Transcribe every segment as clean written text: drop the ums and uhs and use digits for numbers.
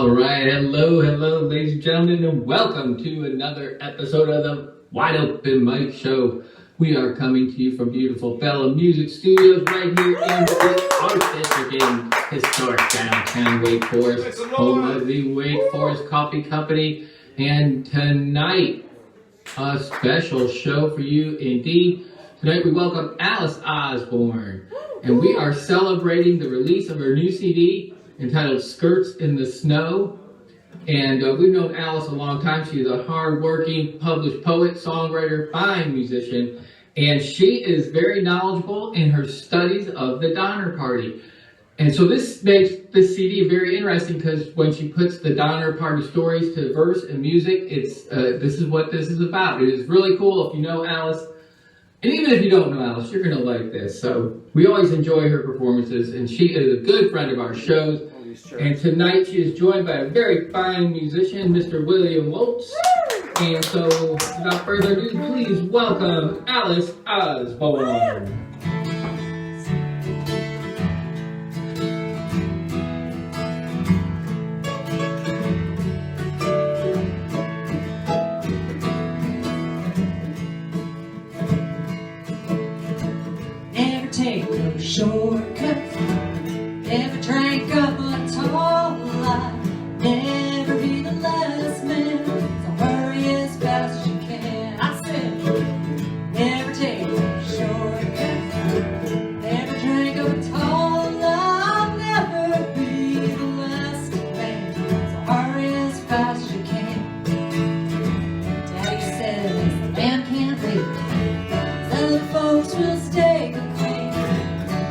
All right, hello, ladies and gentlemen, and welcome to another episode of the Wide Open Mic Show. We are coming to you from beautiful Bella Music Studios right here in the Art District in historic downtown Wake Forest, home of the Wake Forest Coffee Company. And tonight, a special show for you indeed. Tonight we welcome Alice Osborn, and we are celebrating the release of her new CD entitled Skirts in the Snow. And we've known Alice a long time. She's a hard-working, published poet, songwriter, fine musician, and she is very knowledgeable in her studies of the Donner Party. And so this makes this CD very interesting because when she puts the Donner Party stories to verse and music, it's this is what this is about. It is really cool. If you know Alice, and even if you don't know Alice, you're going to like this. So we always enjoy her performances, and she is a good friend of our shows. And tonight she is joined by a very fine musician, Mr. William Woltz. And so, without further ado, please welcome Alice Osborn. Never take no shortcuts. Never drank up a tall lie. Never be the last man. So hurry as fast as you can. I said, never take no shortcuts. Never drank up a tall lie. Never be the last man. So hurry as fast as you can. Daddy says the man can't wait. Other folks will stay the way.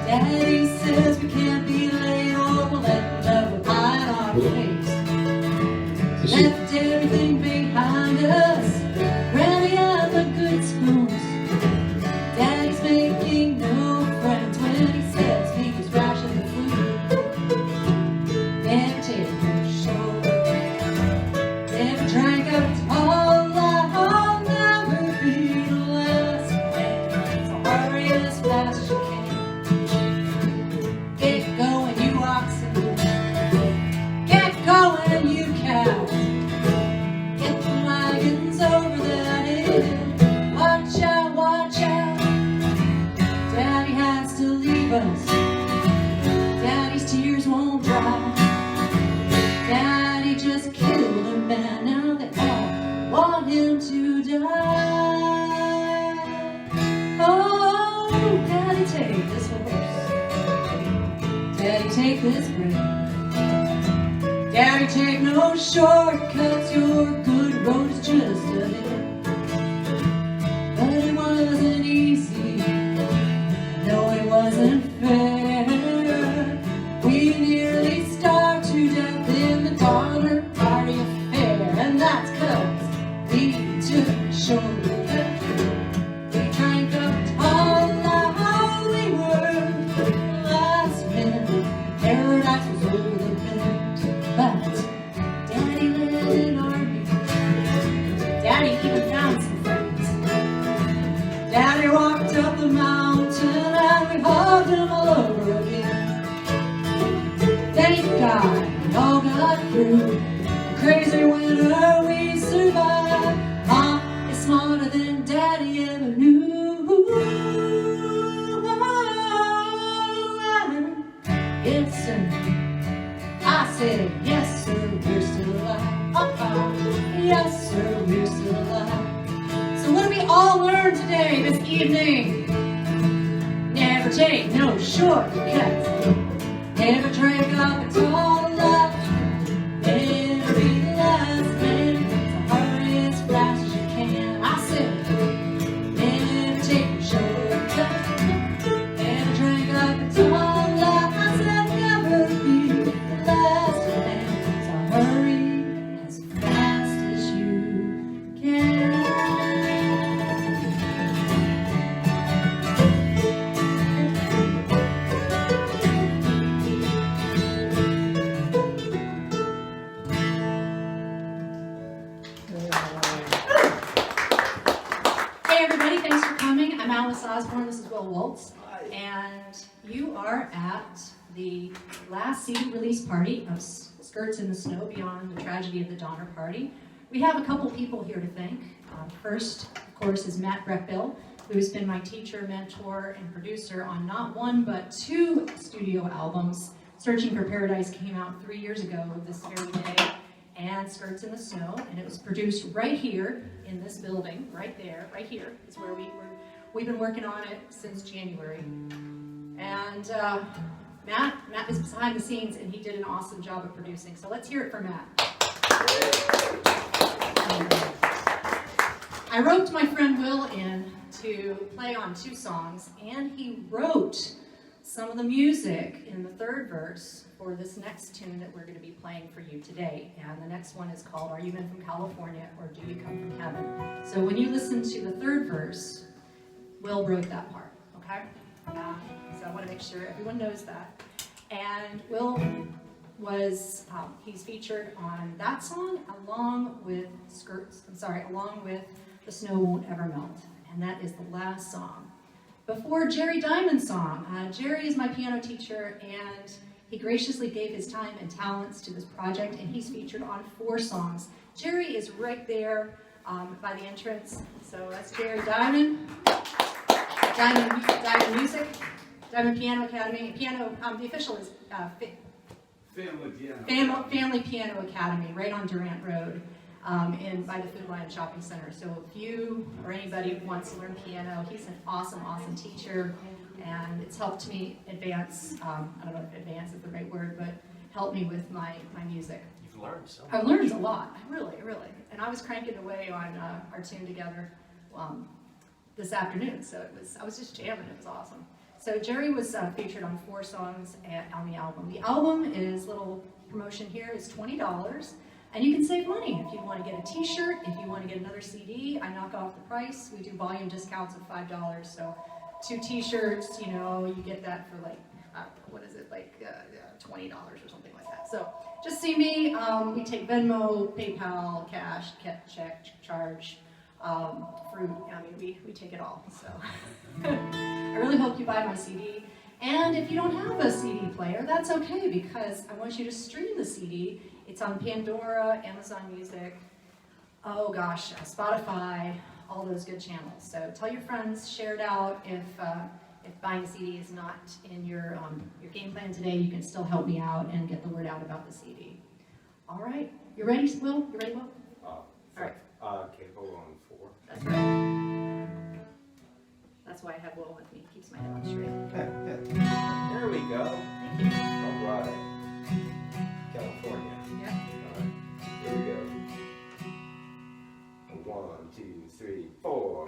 Daddy says we can't be late or we'll end up with pie on our face. Left everything behind us, Granny and the good spoons. Daddy's making no friends when he says he's rationing the food. Never take no shortcuts. Never drank up a tall lie. I'll never be the last man. So hurry as fast as you can. Get going, you oxen. Get going, you cows. Get the wagons over that hill. Watch out, watch out. Daddy has to leave us. Daddy's tears won't dry. Daddy just killed a man. Now they all want him to die. Oh, Daddy, take this horse. Daddy, take this bread. Daddy, take no shortcuts. Your good road is just a hill. But it wasn't easy. No, it wasn't fair. We nearly starved to death in the Donner Party affair. And that's 'cause we took a shortcut. We drank up tall lie. We were the last men. Paradise was over the bend. But Daddy led an army. Daddy even found some friends. Daddy walked up the mountain and we hugged him all over again. Then he died and all got through. A crazy winter we survived. Mom is smarter than Daddy ever knew. Yes, sir. I said, yes, sir, we're still alive. Yes, sir, we're still alive. So what do we all learn today, this evening? Never take no shortcuts. Never drank up a tall lie. Never be the last man. So hurry as fast as you can. I said, never take no shortcuts. Never drank up a tall lie. I said, never be the last man. So hurry as fast as you can. Hey everybody, thanks for coming. I'm Alice Osborn, this is Will Woltz, and you are at the last CD release party of Skirts in the Snow Beyond the Tragedy of the Donner Party. We have a couple people here to thank. First, of course, is Matt Brechbiel, who's been my teacher, mentor, and producer on not one, but 2 studio albums. Searching for Paradise came out 3 years ago this very day, and Skirts in the Snow, and it was produced right here in this building, right there, right here is where we've been working on it since January. And Matt was behind the scenes, and he did an awesome job of producing. So let's hear it for Matt. I roped my friend Will in to play on 2 songs, and he wrote some of the music in the 3rd verse for this next tune that we're going to be playing for you today. And the next one is called Are You Men from California or Do You Come from Heaven? So when you listen to the 3rd verse, Will wrote that part, okay? So I want to make sure everyone knows that. And Will was, he's featured on that song along with The Snow Won't Ever Melt. And that is the last song. Before Jerry Diamond's song, Jerry is my piano teacher, and he graciously gave his time and talents to this project, and he's featured on 4 songs. Jerry is right there by the entrance. So that's Jerry Diamond, Diamond Music, Diamond Piano Academy. Piano, the official is Family Piano Academy, right on Durant Road, by the Food Lion Shopping Center. So if you or anybody wants to learn piano, he's an awesome teacher, and it's helped me advance. I don't know if advance is the right word, but help me with my music. You've learned so much. I've learned a lot. I really. And I was cranking away on our tune together this afternoon, so I was just jamming. It was awesome. So Jerry was featured on 4 songs on the album. The album is, little promotion here, is $20, and you can save money if you want to get a t-shirt, if you want to get another CD, I knock off the price. We do volume discounts of $5, so 2 t-shirts, you get that for like, $20 or something like that. So just see me, we take Venmo, PayPal, cash, check, charge, fruit, we take it all, so. I really hope you buy my CD, and if you don't have a CD player, that's okay, because I want you to stream the CD. It's on Pandora, Amazon Music, Spotify, all those good channels. So tell your friends, share it out. If buying a CD is not in your game plan today, you can still help me out and get the word out about the CD. All right, you ready, Will? You ready, Will? All right. Okay, hold on, 4. That's right. That's why I have Will with me. Keeps my head on straight. There we go. Thank you. All right. California. Yeah. All right. Here we go. 1, 2, 3, 4.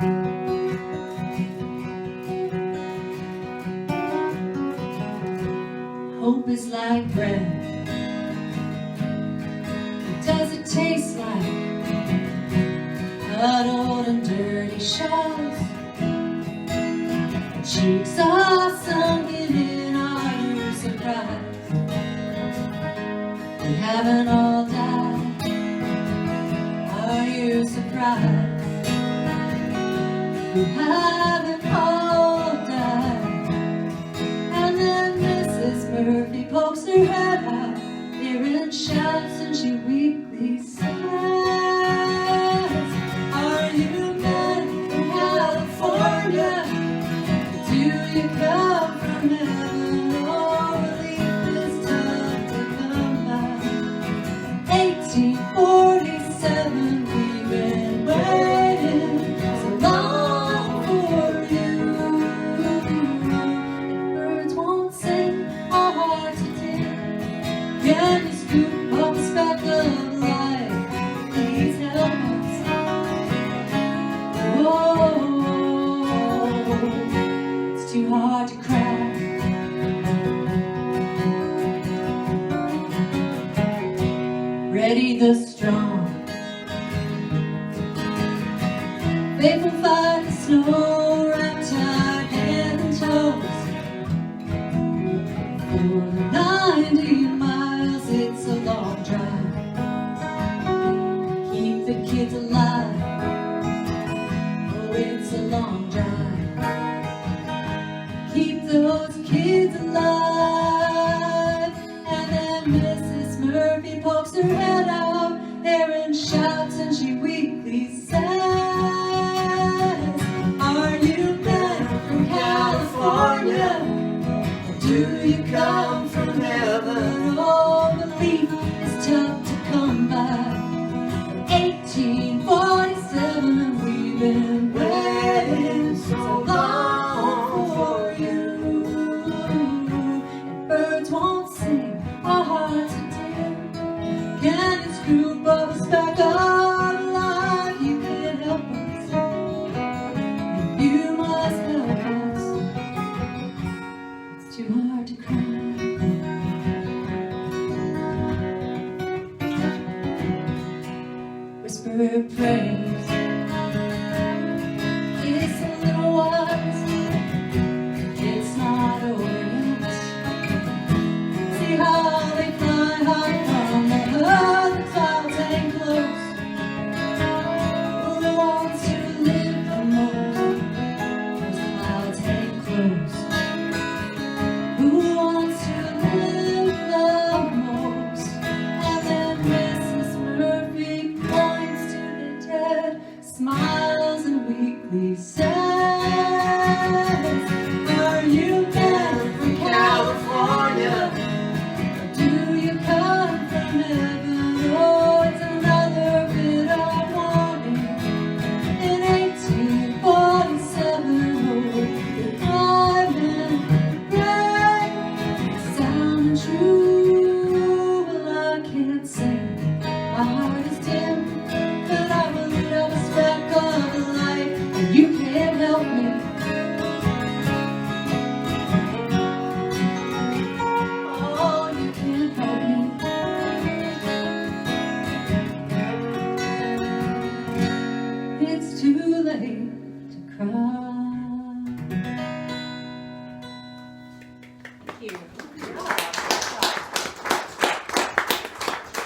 Hope is like bread. Does it taste like huddled and dirty shells? Cheeks are sunken in, are you surprised? We haven't all died, are you surprised? We haven't all died. And then Mrs. Murphy pokes her head out, hearing shouts, and she weakly says, are you men from California? Do you come from heaven, or relief is tough to come by? 1847, we've been waiting so long for you. And birds won't sing, our hearts are dear. Can you scoop up a speck of light? Please help us. Whoa. Too hard to cry. Ready the strong, faithful fight the snow, wrapped tight in toes. For 90 miles, it's a long drive. Keep the kids alive. Oh, it's a long drive. Keep those kids alive. And then Mrs. Murphy pokes her head out there and shouts, and she weakly says, are you men from California? Or do you come from heaven? Oh, belief is tough to come by. 1847, we've been waiting so long for you. And birds won't sing, our hearts are dim. Can you scoop us back alive? You can't help us, and you must help us. It's too hard to cry. Whisper praise. It's a little wise. It's not over yet. See how they fly high from the clouds hang close. The ones who live the most, as the clouds hang close. Who wants to live the most? And then Mrs. Murphy points to the dead, smiles and weakly says, are you men from California? Or do you come from heaven? Oh, it's another bitter morning in 1847. Oh, the diamond red, sound true. Well, I can't sing, my heart is dim, but I will have a speck of light, and you can't help me. Oh, you can't help me. It's too late to cry. Thank you.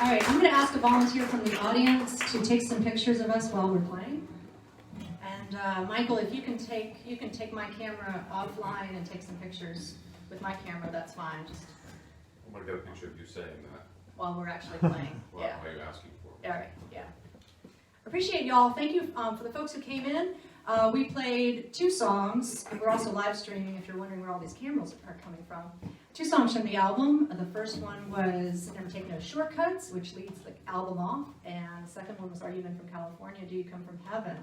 All right, I'm going to ask a volunteer from the audience to take some pictures of us while we're playing. And Michael, if you can take my camera offline and take some pictures with my camera, that's fine. Just I want to get a picture of you saying that. while we're actually playing. Well, Yeah. why are you asking for it? All right, yeah. Appreciate y'all. Thank you for the folks who came in. We played 2 songs. We're also live streaming if you're wondering where all these cameras are coming from. 2 songs from the album. The first one was Never Take No Shortcuts, which leads the album off. And the second one was Are You Men from California? Do You Come from Heaven?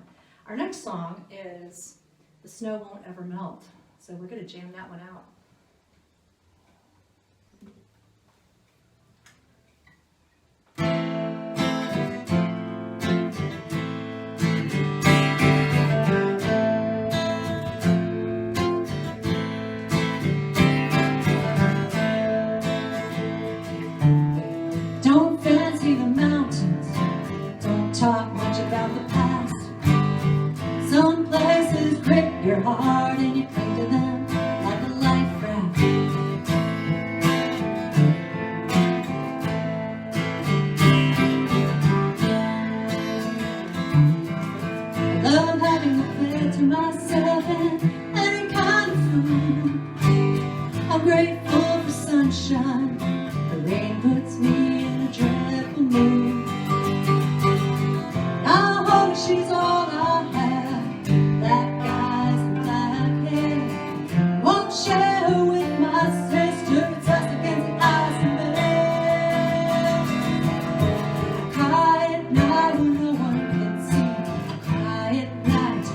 Our next song is The Snow Won't Ever Melt. So we're going to jam that one out. Don't fancy the mountains, don't talk much about the past. Some places grip your heart and you cling to them like a life raft. I love having the play to myself and any kind of food. I'm grateful for sunshine. The rain puts me in a dreadful mood. I hope she's all I have. Black eyes and black hair. Won't share her with my sister. It's us against the ice and bear. I cry at night when no one can see. I cry at night,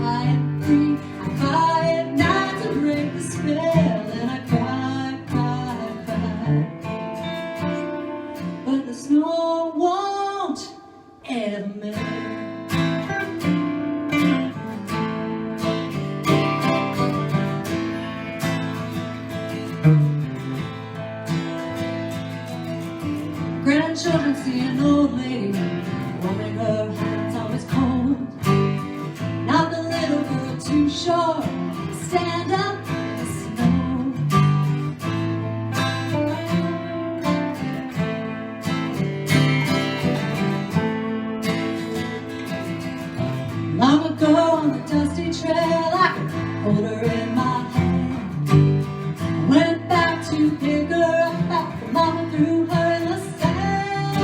I am free. I cry at night to break the spell. And I cry, cry, cry. But the snow won't ever melt. Grandchildren see an old lady warming her hands always cold. Not the little girl too short to stand up in the snow. Long ago on the dusty trail, I could hold her in my hand. I went back to pick her up after Mama threw her in the sand.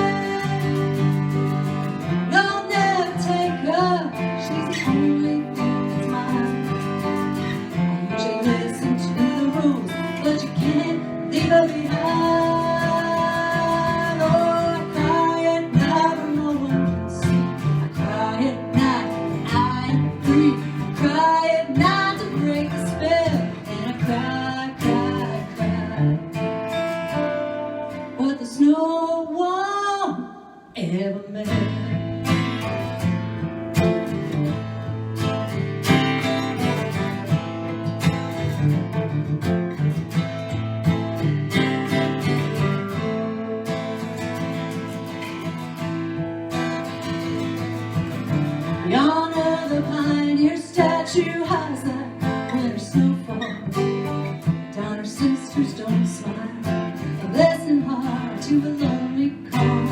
behind. Oh, I cry at night when no one can see. I cry at night, I am free. I cry at night to break the spell. And I cry, cry, cry. But there's no one ever met. Yonder the pioneer statue hides that winter snowfall. Down her sister's stone smile, a blessing heart to a lonely call.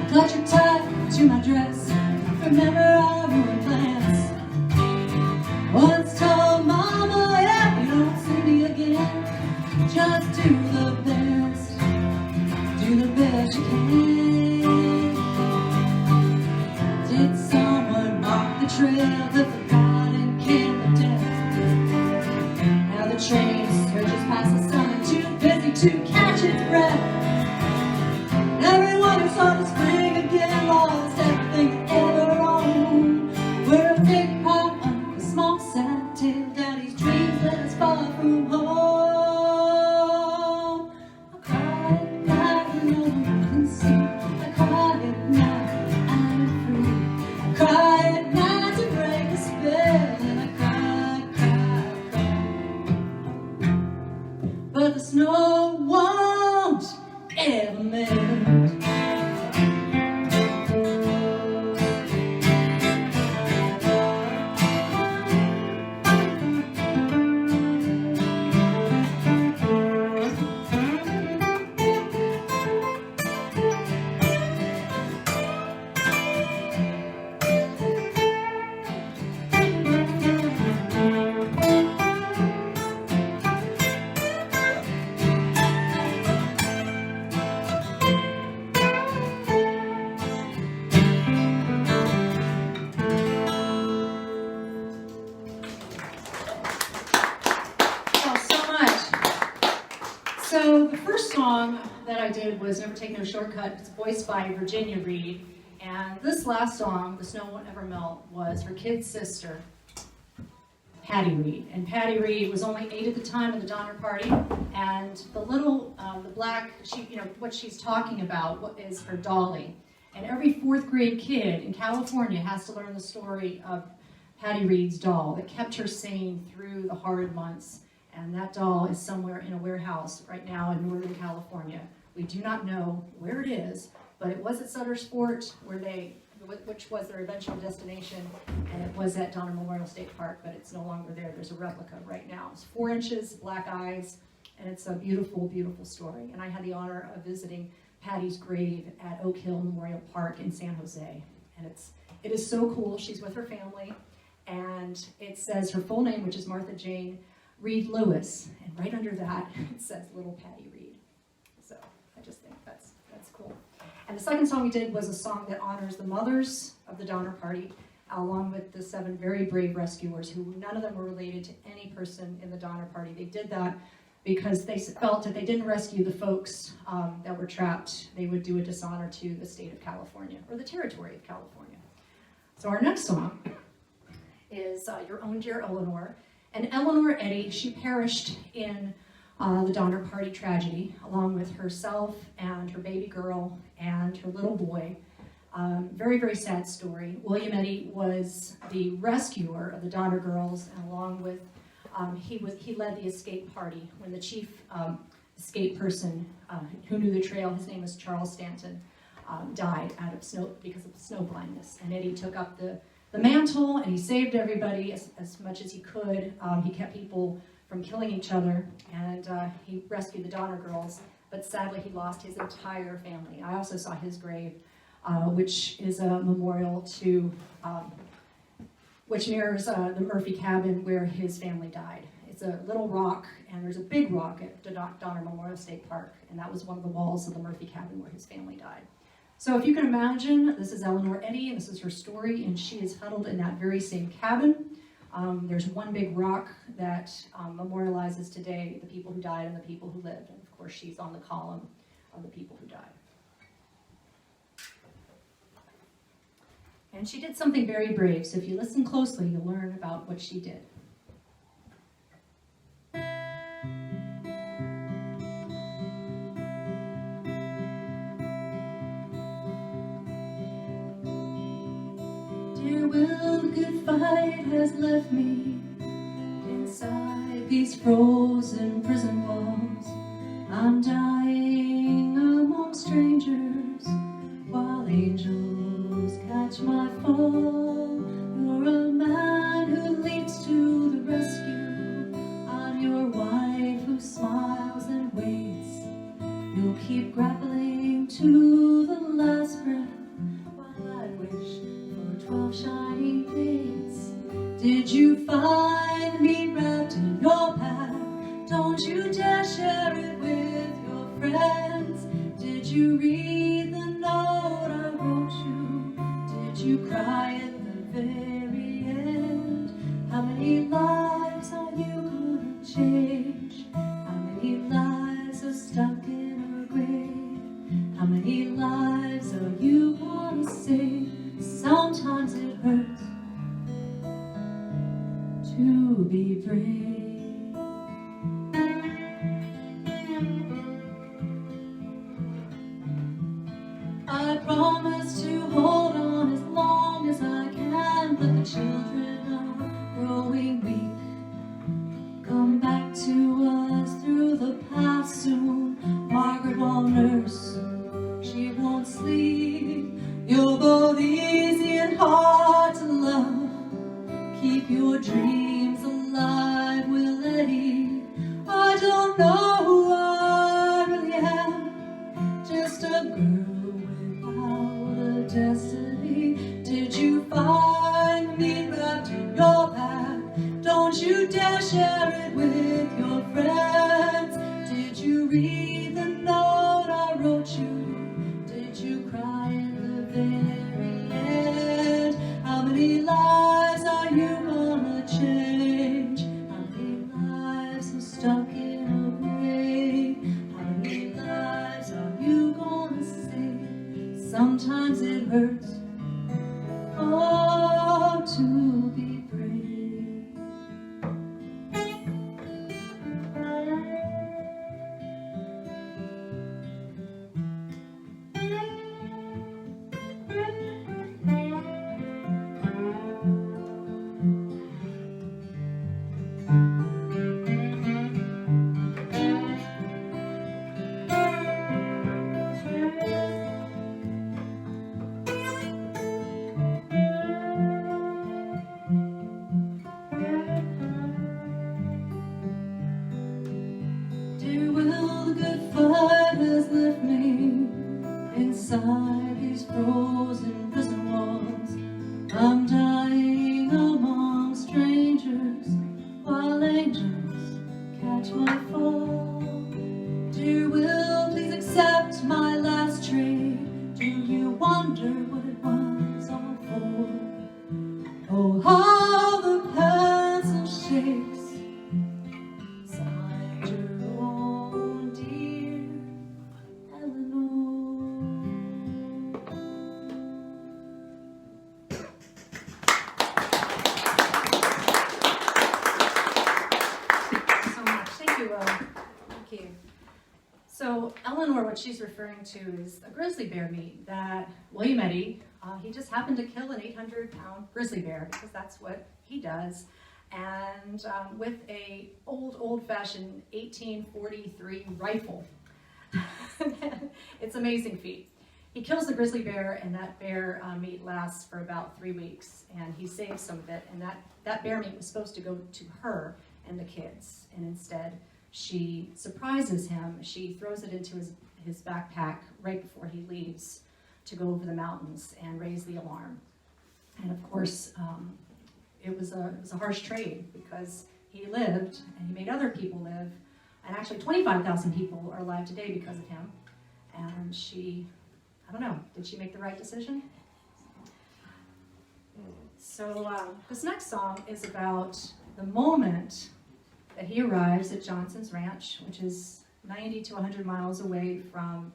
Clutch her tight to my dress, remember our ruined plans. Once told Mama, yeah, you don't see me again. Just do the best you can. Did someone mark the trail, the forgotten camp of death? Now the train surges past the sun, too busy to catch its breath. Everyone who saw the spring again lost everything they ever owned. We're a big part of a small sad tale. Daddy's dreams led us far from home. But the snow won't ever melt. So the first song that I did was Never Take No Shortcut. It's voiced by Virginia Reed. And this last song, The Snow Won't Ever Melt, was her kid sister, Patty Reed. And Patty Reed was only 8 at the time of the Donner Party. And the little, the black, what she's talking about is her dolly. And every 4th grade kid in California has to learn the story of Patty Reed's doll that kept her sane through the hard months. And that doll is somewhere in a warehouse right now in Northern California. We do not know where it is, but it was at Sutter's Fort, which was their eventual destination, and it was at Donner Memorial State Park, but it's no longer there. There's a replica right now. It's 4 inches, black eyes, and it's a beautiful, beautiful story. And I had the honor of visiting Patty's grave at Oak Hill Memorial Park in San Jose. And it is so cool. She's with her family, and it says her full name, which is Martha Jane Reed Lewis, and right under that it says Little Patty Reed. So I just think that's cool. And the second song we did was a song that honors the mothers of the Donner Party, along with the 7 very brave rescuers who none of them were related to any person in the Donner Party. They did that because they felt if they didn't rescue the folks that were trapped, they would do a dishonor to the state of California, or the territory of California. So our next song is Your Own Dear Eleanor. And Eleanor Eddy, she perished in the Donner Party tragedy, along with herself and her baby girl and her little boy. Very, very sad story. William Eddy was the rescuer of the Donner girls, and along with, he led the escape party when the chief escape person who knew the trail, his name was Charles Stanton, died out of snow because of snow blindness. And Eddy took up the mantle, and he saved everybody as much as he could. He kept people from killing each other, and he rescued the Donner girls, but sadly he lost his entire family. I also saw his grave, which is a memorial to, which mirrors the Murphy cabin where his family died. It's a little rock, and there's a big rock at Donner Memorial State Park, and that was one of the walls of the Murphy cabin where his family died. So if you can imagine, this is Eleanor Eddy, and this is her story, and she is huddled in that very same cabin. There's one big rock that memorializes today the people who died and the people who lived. And of course, she's on the column of the people who died. And she did something very brave. So if you listen closely, you'll learn about what she did. Dear Will, the good fight has left me inside these frozen prison walls. I'm dying among strangers while angels catch my fall. You're a man who leaps to the rescue. I'm your wife who smiles and waits. You'll keep grappling to the last breath while I wish 12 shining days. Did you find me wrapped in your pack? Don't you dare share it with your friends. Did you read the note I wrote you? Did you cry at the very end? How many lives are you gonna change? How many lives are stuck in a grave? How many lives are you gonna save? Sometimes it hurts to be brave. I promise to hold on as long as I can, but the children are growing weak. Come back to us through the past soon. Margaret won't nurse, she won't sleep. You're both easy and hard to love. Keep your dreams alive, Will Eddy. I don't know who I really am, just a girl without a destiny. Did you find me wrapped in your pack? Don't you dare share it with your friends. Did you read the note I wrote you? Did you cry in the very end? How many lives are you gonna change? How many lives are stuck in a grave? How many lives are you gonna save? Sometimes it hurts, oh, to be brave. Dear Will, the good fight has left me inside these frozen prison walls. I'm dying among strangers while angels catch my fall. Dear Will, please accept my last trade. Do you wonder what it was all for? Oh, how the pencil shakes inside your own dear Eleanor. Thank you so much. Thank you, Will. Thank you. So Eleanor, what she's referring to is a grizzly bear meat that William Eddy, he just happened to kill an 800-pound grizzly bear because that's what he does. And with a old-fashioned 1843 rifle. It's an amazing feat. He kills the grizzly bear, and that bear meat lasts for about 3 weeks, and he saves some of it, and that bear meat was supposed to go to her and the kids, and instead she surprises him. She throws it into his backpack right before he leaves to go over the mountains and raise the alarm. And of course, it was a harsh trade because he lived and he made other people live, and actually 25,000 people are alive today because of him. And she I don't know, did she make the right decision? So this next song is about the moment that he arrives at Johnson's Ranch, which is 90 to 100 miles away from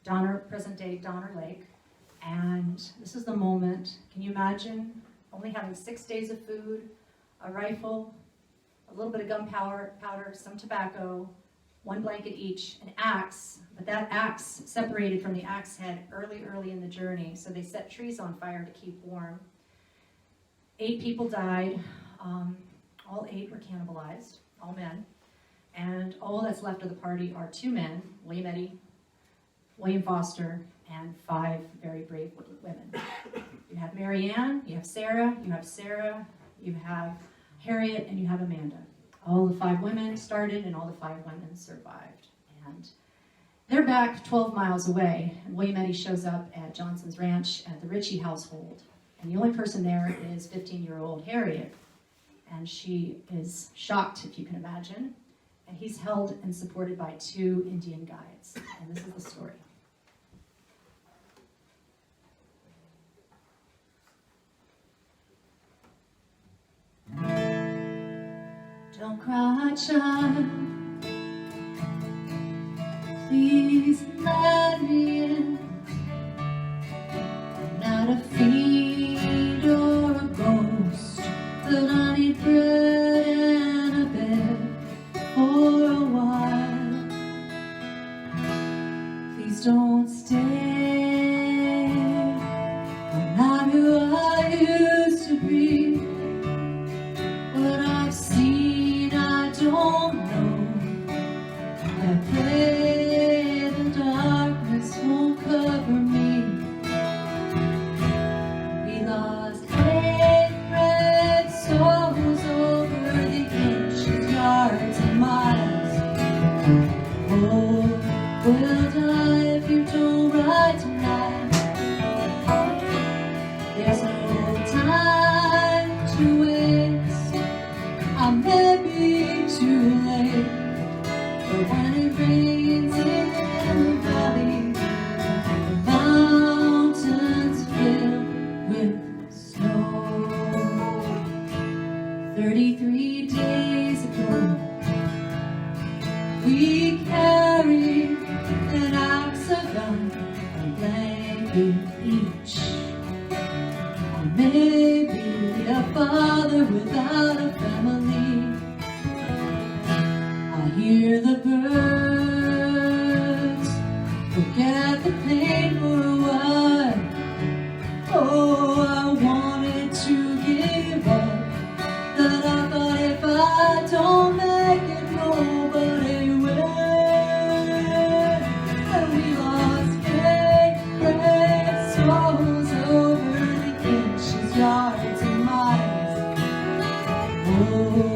present-day Donner Lake. And this is the moment, can you imagine only having 6 days of food, a rifle, a little bit of gunpowder, some tobacco, one blanket each, an axe, but that axe separated from the axe head early in the journey, so they set trees on fire to keep warm. 8 people died, all 8 were cannibalized, all men, and all that's left of the party are 2 men, William Eddy, William Foster, and 5 very brave women. You have Mary Ann, you have Sarah, you have Harriet, and you have Amanda. All the 5 women started, and all the 5 women survived. And they're back 12 miles away, and William Eddy shows up at Johnson's Ranch at the Ritchie household. And the only person there is 15-year-old Harriet. And she is shocked, if you can imagine. And he's held and supported by 2 Indian guides. And this is the story. Don't cry, child. Please let me in. I'm not a fiend or a ghost, but I need bread and a bed for a while. Please don't stay. I'm not who I used to be. What I've seen, I don't know. I pray the darkness won't cover me. We lost 8 red souls over the inches, yards, and miles. Oh, we'll die if you don't ride tonight. There's no time to waste. I may be too late, but when it rains in the valley, the mountains fill with snow. 33 days ago, we carried an axe, a gun, a blanket each. Or maybe a father without a family. I hear the birds, forget the pain for a while. Oh, I wanted to give up, that I thought if I don't make it, nobody will. And we lost 8 red souls over the inches, yards, and miles. Oh,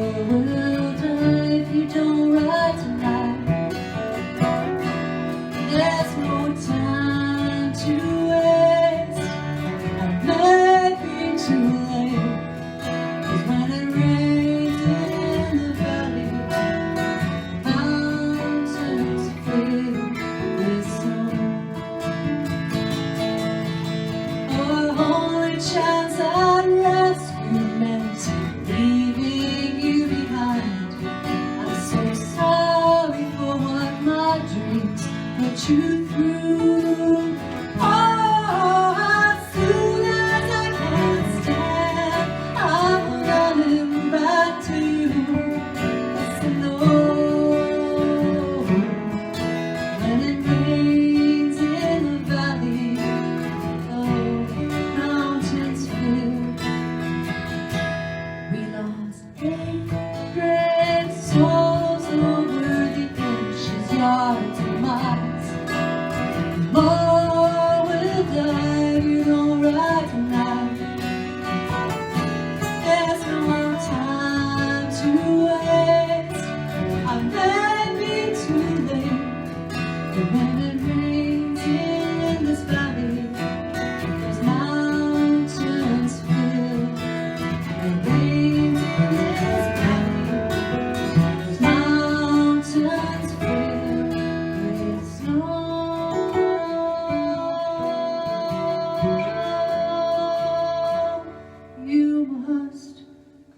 must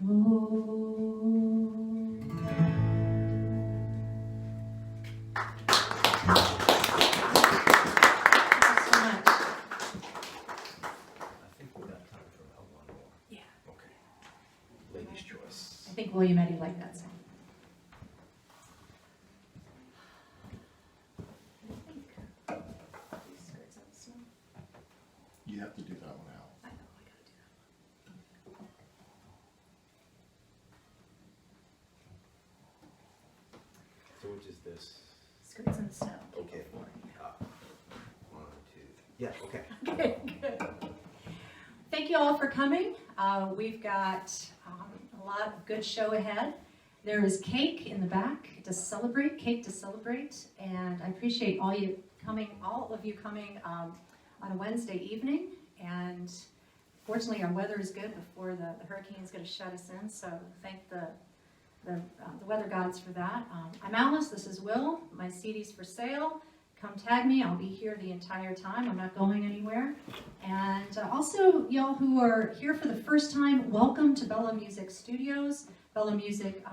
go. Lady's choice. I think William Eddy liked that song. You have to do that one out. I know, I gotta do that. So which is this? Skirts in the Snow. Okay. 1, 2. Yeah, okay. Okay, good. Thank you all for coming. We've got a lot of good show ahead. There is cake in the back to celebrate, and I appreciate all of you coming on a Wednesday evening. And fortunately, our weather is good before the hurricane is going to shut us in. So thank the weather gods for that. I'm Alice. This is Will. My CD's for sale. Come tag me. I'll be here the entire time. I'm not going anywhere. And also, y'all who are here for the first time, welcome to Bella Music Studios. Bella Music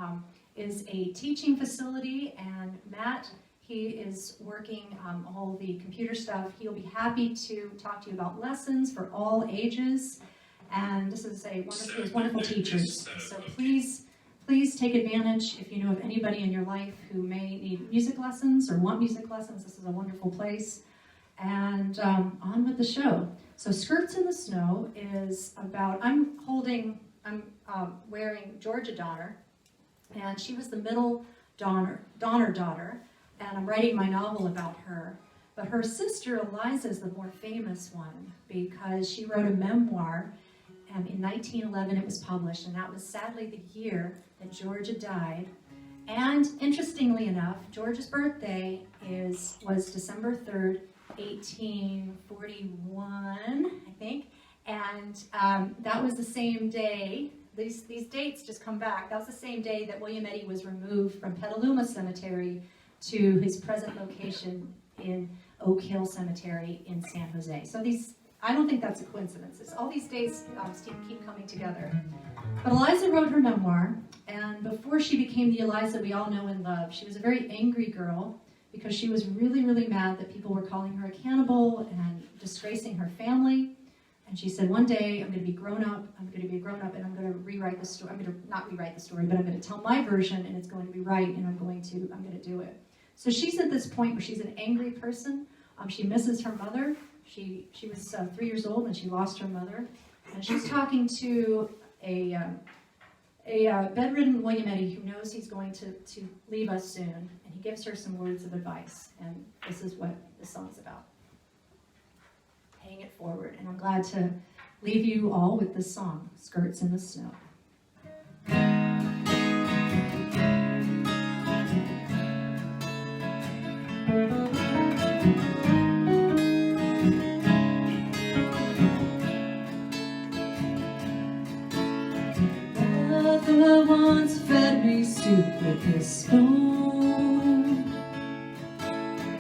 is a teaching facility, and Matt, he is working all the computer stuff. He'll be happy to talk to you about lessons for all ages. And this is wonderful teachers. So please take advantage. If you know of anybody in your life who may need music lessons or want music lessons, this is a wonderful place. And on with the show. So Skirts in the Snow is about, I'm wearing Georgia Donner, and she was the middle Donner daughter, and I'm writing my novel about her. But her sister Eliza is the more famous one because she wrote a memoir. In 1911 it was published, and that was sadly the year that Georgia died. And interestingly enough, Georgia's birthday was December 3rd, 1841, I think. And that was the same day, these dates just come back, that was the same day that William Eddy was removed from Petaluma Cemetery to his present location in Oak Hill Cemetery in San Jose. So I don't think that's a coincidence. All these days keep coming together. But Eliza wrote her memoir, and before she became the Eliza we all know and love, she was a very angry girl because she was really, really mad that people were calling her a cannibal and disgracing her family. And she said, one day I'm going to be grown up, and I'm going to rewrite the story. I'm going to not rewrite the story, but I'm going to tell my version, and it's going to be right, and I'm going to do it. So she's at this point where she's an angry person. She misses her mother. She was 3 years old when she lost her mother, and she's talking to a bedridden William Eddy who knows he's going to leave us soon, and he gives her some words of advice, and this is what the song's about. Paying it forward, and I'm glad to leave you all with this song, Skirts in the Snow. Mother once fed me soup with a spoon.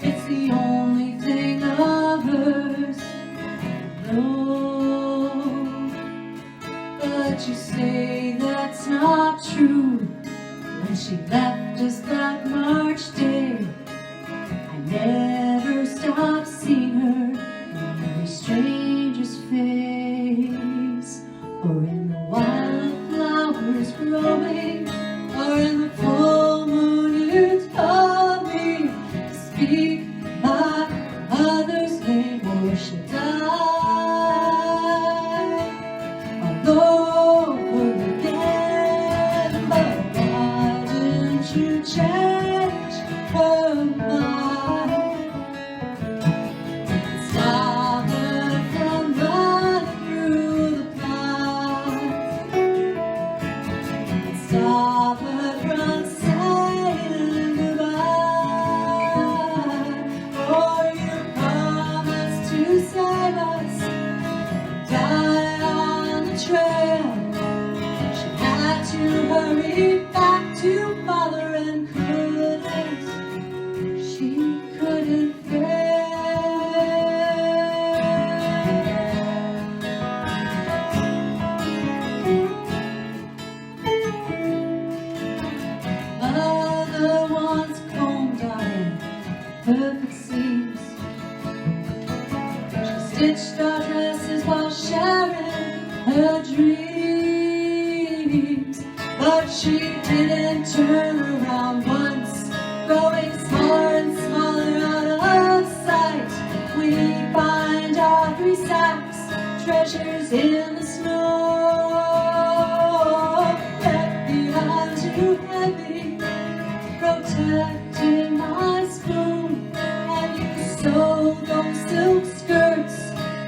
It's the only thing of hers I know. But you say that's not true. When she left us that March day, I never stopped seeing her in every stranger's face, or in the wildflowers growing, or in the full moon you told me to speak my mother's name, or she died all over again. But why didn't you change her mind? Stop her from running through the pines. Stop her from saying goodbye. Oh, you promised to save us, die on the trail. She had to hurry back to mother and she couldn't fail. dreams, but she didn't turn around once. Growing smaller and smaller out of sight, we find our 3 sacks, treasures in the snow. Left behind too heavy, protecting my spoon, and you sew those silk skirts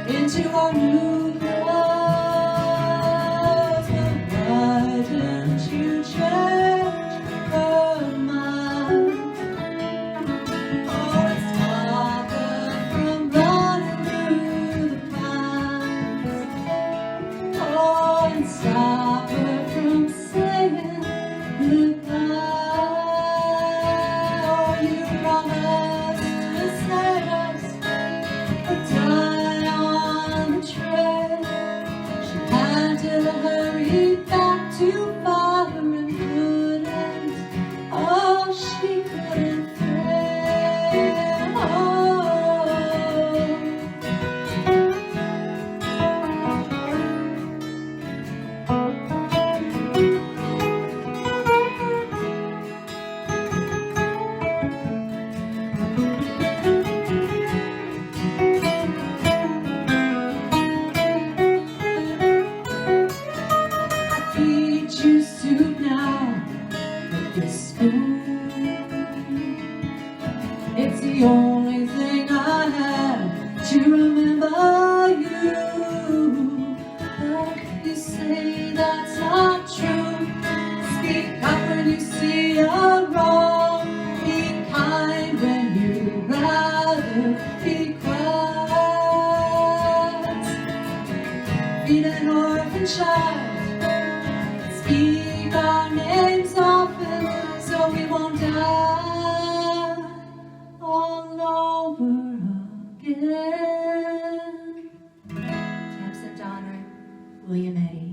into our new clothes. But why didn't you change her mind? Oh, it's farther from running through the pines. Oh, and stop her from saying goodbye. Oh, you promised to save us, but die on the trail. She had to hurry back to father and couldn't. Oh, she couldn't fail. Oh. I feed you soup now with this spoon. It's the only thing I have to remember you. But you say that's not true. Speak up when you see a wrong. Be kind when you'd rather be quiet. Feed an orphan child. Speak our names often so we won't die all over again. Tamsin Donner, William Eddy.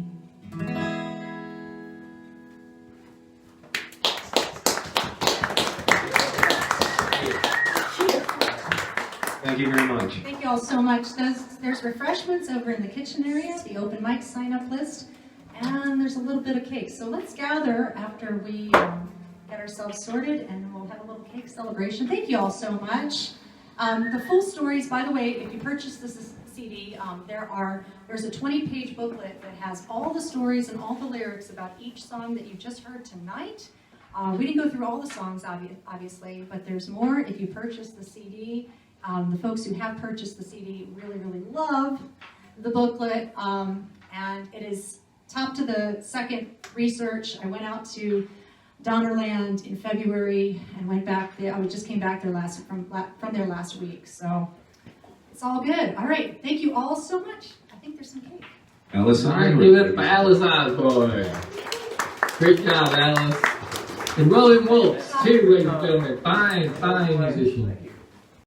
Thank you very much. Thank you all so much. There's refreshments over in the kitchen area, the open mic sign-up list, and there's a little bit of cake. So let's gather after we get ourselves sorted, and we'll have a little cake celebration. Thank you all so much. The full stories, by the way, if you purchase this CD, there's a 20-page booklet that has all the stories and all the lyrics about each song that you just heard tonight. We didn't go through all the songs, obviously, but there's more if you purchase the CD. The folks who have purchased the CD really, really love the booklet, and it is top to the second research. I went out to Donnerland in February and went back there. I just came back there from there last week, so it's all good. All right, thank you all so much. I think there's some cake. Alice, All right, give it for Alice Osborn. Great job, Alice. And William Woltz, too, ladies and gentlemen. Fine, fine musician.